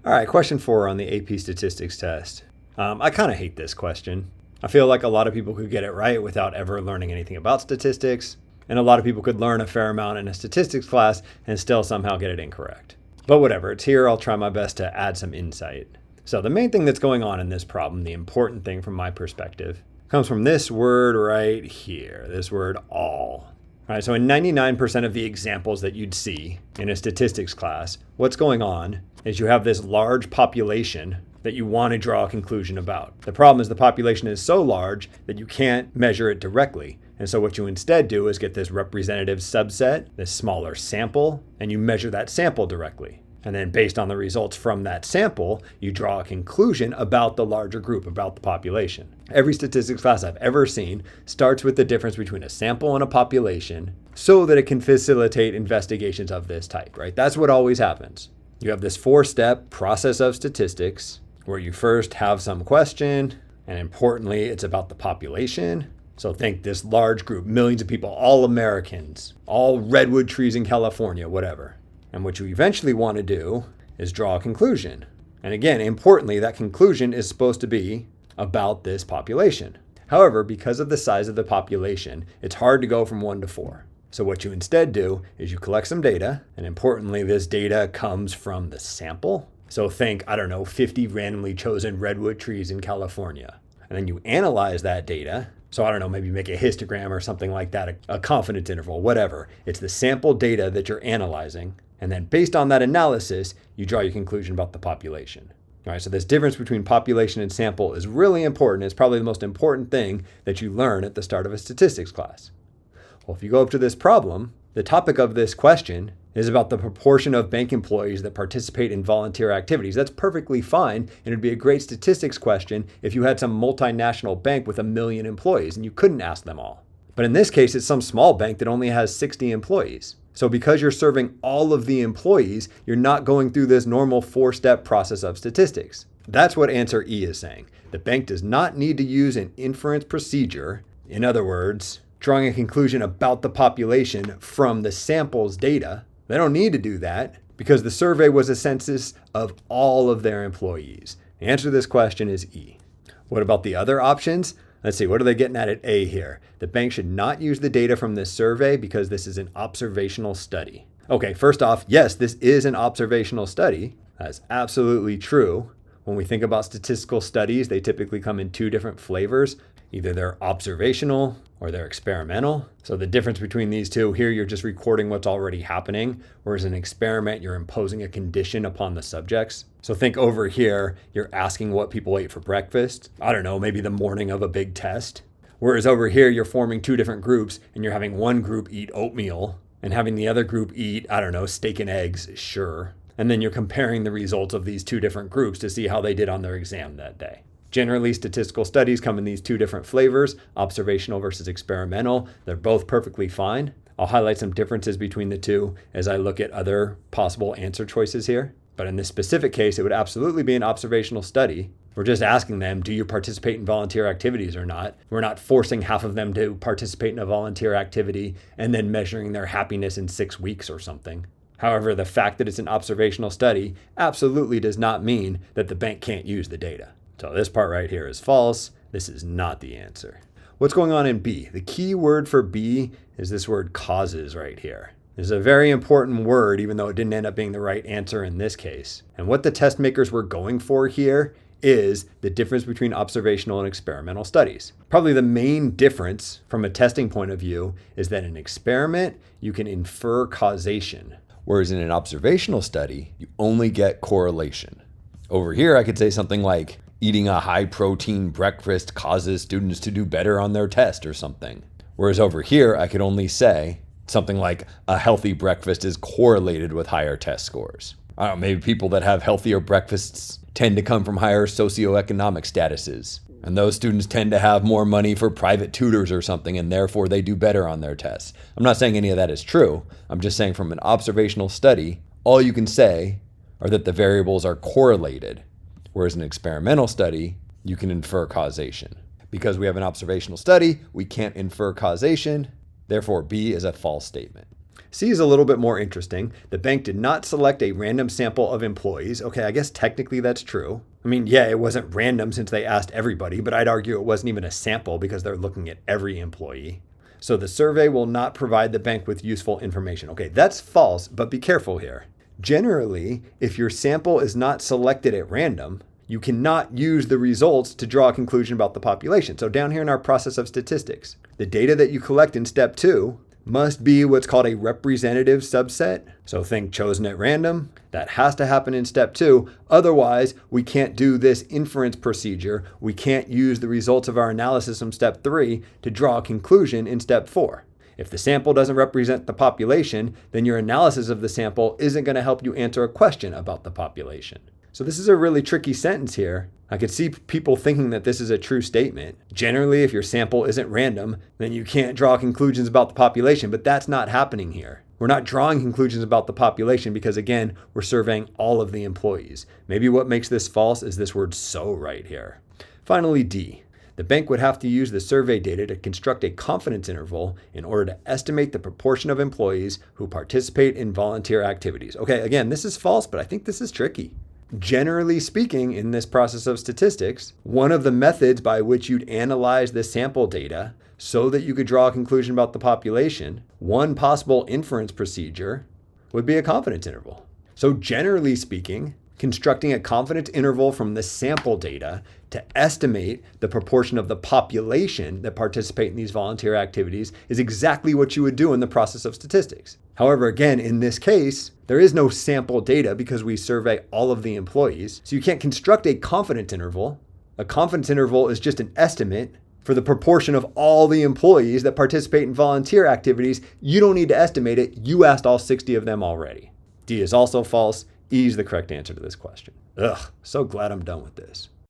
All right, question 4 on the AP Statistics test. I kind of hate this question. I feel like a lot of people could get it right without ever learning anything about statistics, and a lot of people could learn a fair amount in a statistics class and still somehow get it incorrect. But whatever, it's here. I'll try my best to add some insight. So the main thing that's going on in this problem, the important thing from my perspective, comes from this word right here, this word all. All right, so in 99% of the examples that you'd see in a statistics class, what's going on is you have this large population that you want to draw a conclusion about. The problem is the population is so large that you can't measure it directly. And so what you instead do is get this representative subset, this smaller sample, and you measure that sample directly. And then based on the results from that sample, you draw a conclusion about the larger group, about the population. Every statistics class I've ever seen starts with the difference between a sample and a population so that it can facilitate investigations of this type, right? That's what always happens. You have this 4-step process of statistics where you first have some question, and importantly, it's about the population. So think this large group, millions of people, all Americans, all redwood trees in California, whatever. And what you eventually want to do is draw a conclusion. And again, importantly, that conclusion is supposed to be about this population. However, because of the size of the population, it's hard to go from 1 to 4. So what you instead do is you collect some data, and importantly, this data comes from the sample. So think, 50 randomly chosen redwood trees in California. And then you analyze that data. So maybe make a histogram or something like that, a confidence interval, whatever. It's the sample data that you're analyzing. And then based on that analysis, you draw your conclusion about the population. All right, so this difference between population and sample is really important. It's probably the most important thing that you learn at the start of a statistics class. Well, if you go up to this problem, the topic of this question is about the proportion of bank employees that participate in volunteer activities. That's perfectly fine, and it'd be a great statistics question if you had some multinational bank with 1 million employees and you couldn't ask them all. But in this case, it's some small bank that only has 60 employees. So because you're serving all of the employees, you're not going through this normal 4-step process of statistics. That's what answer E is saying. The bank does not need to use an inference procedure. In other words, drawing a conclusion about the population from the sample's data. They don't need to do that because the survey was a census of all of their employees. The answer to this question is E. What about the other options? Let's see, what are they getting at A here? The bank should not use the data from this survey because this is an observational study. Okay, first off, yes, this is an observational study. That's absolutely true. When we think about statistical studies, they typically come in 2 different flavors. Either they're observational or they're experimental. So the difference between these two, here you're just recording what's already happening, whereas an experiment, you're imposing a condition upon the subjects. So think over here, you're asking what people ate for breakfast. Maybe the morning of a big test. Whereas over here, you're forming 2 different groups and you're having one group eat oatmeal and having the other group eat, steak and eggs, sure. And then you're comparing the results of these 2 different groups to see how they did on their exam that day. Generally, statistical studies come in these 2 different flavors, observational versus experimental. They're both perfectly fine. I'll highlight some differences between the two as I look at other possible answer choices here. But in this specific case, it would absolutely be an observational study. We're just asking them, do you participate in volunteer activities or not? We're not forcing half of them to participate in a volunteer activity and then measuring their happiness in 6 weeks or something. However, the fact that it's an observational study absolutely does not mean that the bank can't use the data. So this part right here is false. This is not the answer. What's going on in B? The key word for B is this word causes right here. This is a very important word, even though it didn't end up being the right answer in this case. And what the test makers were going for here is the difference between observational and experimental studies. Probably the main difference from a testing point of view is that in an experiment, you can infer causation. Whereas in an observational study, you only get correlation. Over here, I could say something like, eating a high-protein breakfast causes students to do better on their test or something. Whereas over here, I could only say something like a healthy breakfast is correlated with higher test scores. Maybe people that have healthier breakfasts tend to come from higher socioeconomic statuses. And those students tend to have more money for private tutors or something, and therefore they do better on their tests. I'm not saying any of that is true. I'm just saying from an observational study, all you can say are that the variables are correlated. Whereas in an experimental study, you can infer causation. Because we have an observational study, we can't infer causation. Therefore, B is a false statement. C is a little bit more interesting. The bank did not select a random sample of employees. Okay, I guess technically that's true. I mean, yeah, it wasn't random since they asked everybody, but I'd argue it wasn't even a sample because they're looking at every employee. So the survey will not provide the bank with useful information. Okay, that's false, but be careful here. Generally, if your sample is not selected at random, you cannot use the results to draw a conclusion about the population. So down here in our process of statistics, the data that you collect in step 2 must be what's called a representative subset. So think chosen at random. That has to happen in step 2. Otherwise, we can't do this inference procedure. We can't use the results of our analysis from step 3 to draw a conclusion in step 4. If the sample doesn't represent the population, then your analysis of the sample isn't going to help you answer a question about the population. So this is a really tricky sentence here. I could see people thinking that this is a true statement. Generally, if your sample isn't random, then you can't draw conclusions about the population, but that's not happening here. We're not drawing conclusions about the population because, again, we're surveying all of the employees. Maybe what makes this false is this word "so" right here. Finally, D. The bank would have to use the survey data to construct a confidence interval in order to estimate the proportion of employees who participate in volunteer activities. Okay, again, this is false, but I think this is tricky. Generally speaking, in this process of statistics, one of the methods by which you'd analyze the sample data so that you could draw a conclusion about the population, one possible inference procedure would be a confidence interval. So generally speaking, constructing a confidence interval from the sample data to estimate the proportion of the population that participate in these volunteer activities is exactly what you would do in the process of statistics. However, again, in this case, there is no sample data because we survey all of the employees, so you can't construct a confidence interval. A confidence interval is just an estimate for the proportion of all the employees that participate in volunteer activities. You don't need to estimate it. You asked all 60 of them already. D is also false. E is the correct answer to this question. Ugh, so glad I'm done with this.